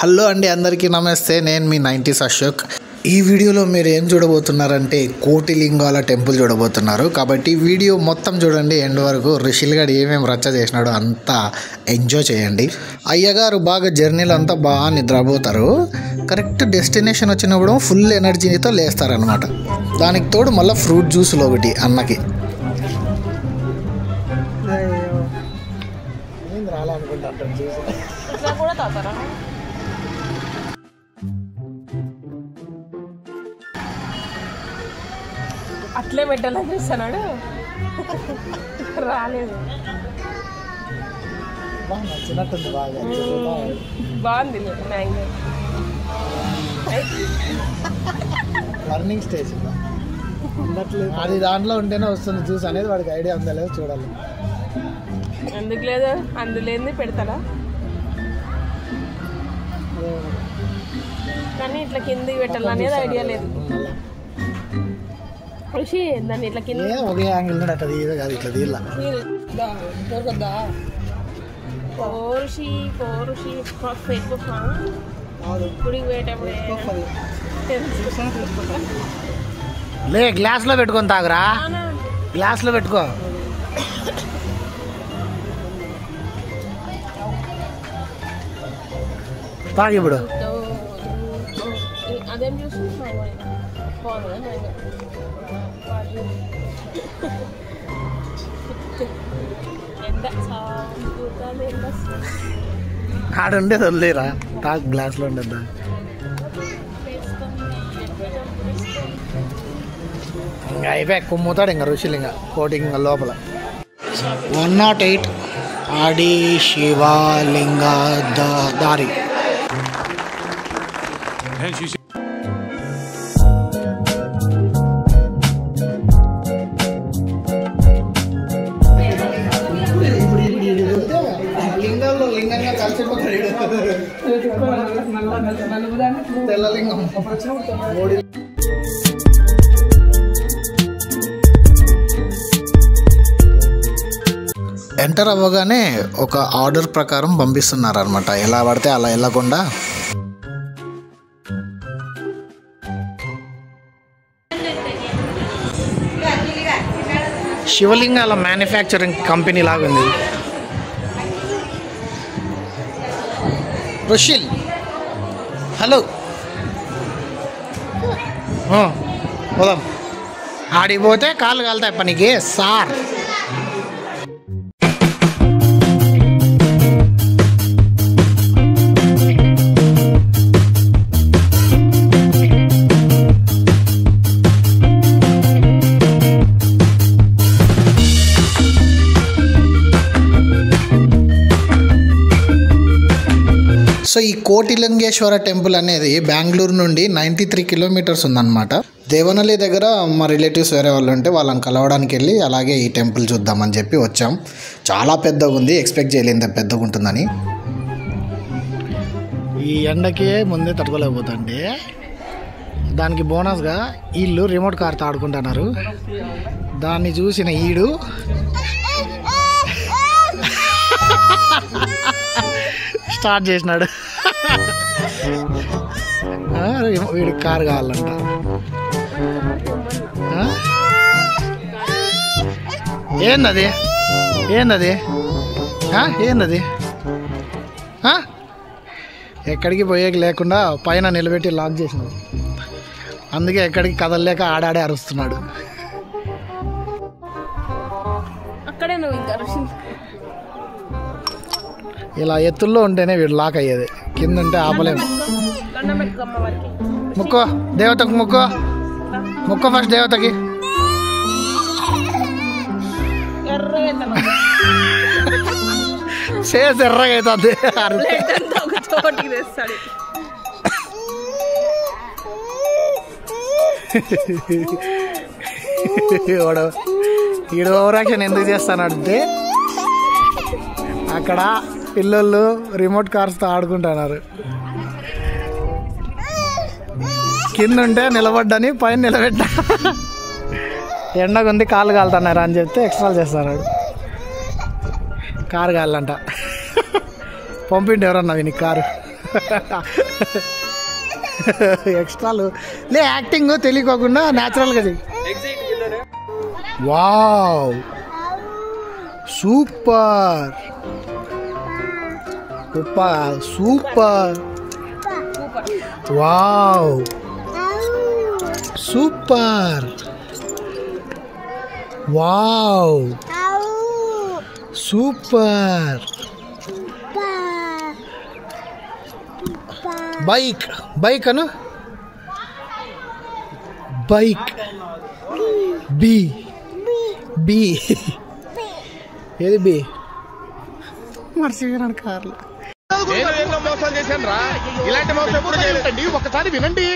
Hello అండి, అందరికీ నమస్తే. నేను మీ 90s అశోక్. ఈ వీడియోలో మీరు ఏం చూడబోతున్నారంటే కోటిలింగాల టెంపుల్ చూడబోతున్నారు. కాబట్టి వీడియో మొత్తం చూడండి ఎండ్ వరకు. రిషిల్ గారు ఏమేమి రచ్చ చేసినాడో అంతా ఎంజాయ్ చేయండి. అయ్యగారు బాగా జర్నీలో అంతా బాగా నిద్రపోతారు. కరెక్ట్ డెస్టినేషన్ వచ్చినప్పుడు ఫుల్ ఎనర్జీతో లేస్తారనమాట. దానికి తోడు మళ్ళీ ఫ్రూట్ జ్యూసులు ఒకటి అన్నకి. అట్లే పెట్టాలని చూస్తున్నాడు, రాలేదు. బాగుంది మ్యాంగో. లర్నింగ్ స్టేజ్ అది దాంట్లో ఉంటేనే వస్తుంది జ్యూస్ అనేది. వాడికి ఐడియా ఉందా లేదో చూడాలి. ఎందుకు లేదు, అందులేంది పెడతారా? కానీ ఇట్లా కిందికి పెట్టాలనేది ఐడియా లేదు. ఋషి దాన్ని ఇట్లా కింద ఒకే యాంగిల్ అట్లా తీయదు కాదు, ఇట్లా తీయాల. గుడికి పోయేటప్పుడు లే గ్లాస్లో పెట్టుకొని తాగురా, గ్లాస్లో పెట్టుకో. తాగు ఇప్పుడు. అదేం చూసి ఆడ ఉండేది వదిలేరా, తాగు గ్లాస్లో ఉండేద్దా. ఇంకా అయిపోయి కుమ్ముతాడు ఇంకా ఋషులు ఇంకా కోటికి ఇంకా లోపల. 108 ఆడి శివలింగ దారి. తెల్లలింగం ఎంటర్ అవ్వగానే ఒక ఆర్డర్ ప్రకారం పంపిస్తున్నారు అనమాట. ఎలా పడితే అలా వెళ్ళకుండా. శివలింగాల మ్యానుఫ్యాక్చరింగ్ కంపెనీ లాగుంది. రుషిల్ హలో, పోదాం. ఆడిపోతే కాళ్ళు కాలుతాయి పనికి సార్. సో ఈ కోటిలింగేశ్వర టెంపుల్ అనేది బెంగళూరు నుండి 93 కిలోమీటర్స్ ఉందన్నమాట. దేవనహల్లి దగ్గర మా రిలేటివ్స్ వేరే వాళ్ళు ఉంటే వాళ్ళని కలవడానికి వెళ్ళి అలాగే ఈ టెంపుల్ చూద్దామని చెప్పి వచ్చాం. చాలా పెద్దగా ఉంది, ఎక్స్పెక్ట్ చేయలేదు పెద్దగా ఉంటుందని. ఈ ఎండకి ముందే తట్టుకోలేకపోతుంది. దానికి బోనస్గా వీళ్ళు రిమోట్ కార్తో ఆడుకుంటున్నారు. దాన్ని చూసిన ఈడు స్టార్ట్ చేసినాడు. వీడికి కారు కావాలంట. ఏందది ఏందది ఏందది? ఎక్కడికి పోయేకి లేకుండా పైన నిలబెట్టి లాక్ చేసినాడు. అందుకే ఎక్కడికి కదలలేక ఆడాడే అరుస్తున్నాడు. ఇలా ఎత్తుల్లో ఉంటేనే వీడు లాక్ అయ్యేది, కింద ఉంటే ఆపలేము. ముక్కో దేవతకు, ముక్కో ముక్కో ఫస్ట్ దేవతకి. చేసి ఎర్రగా అవుతుంది. ఈడు ఓవరాక్షన్ ఎందుకు చేస్తానంటే అక్కడ పిల్లలు రిమోట్ కార్స్తో ఆడుకుంటున్నారు. కింద ఉంటే నిలబడ్డని పైన నిలబెట్టా. ఎండగా ఉంది కాళ్ళు కాలుతున్నారు అని చెప్తే ఎక్స్ట్రా చేస్తున్నాడు. కారు కాళ్ళంట. పంపిండి ఎవరన్నా నీకు కారు. ఎక్స్ట్రాలు లే, యాక్టింగ్ తెలియకోకుండా న్యాచురల్గా చెయ్యి. Wow, super super super. Wow, super. Wow, super. Bike, bike అను. బైక్, బి బి ఏది బి? మర్చిపోయినాడు కార్లు. మోసం చేశాను రా, ఇలాంటి మోసం ఎప్పుడు చేయలేదండి, ఒకసారి వినండి.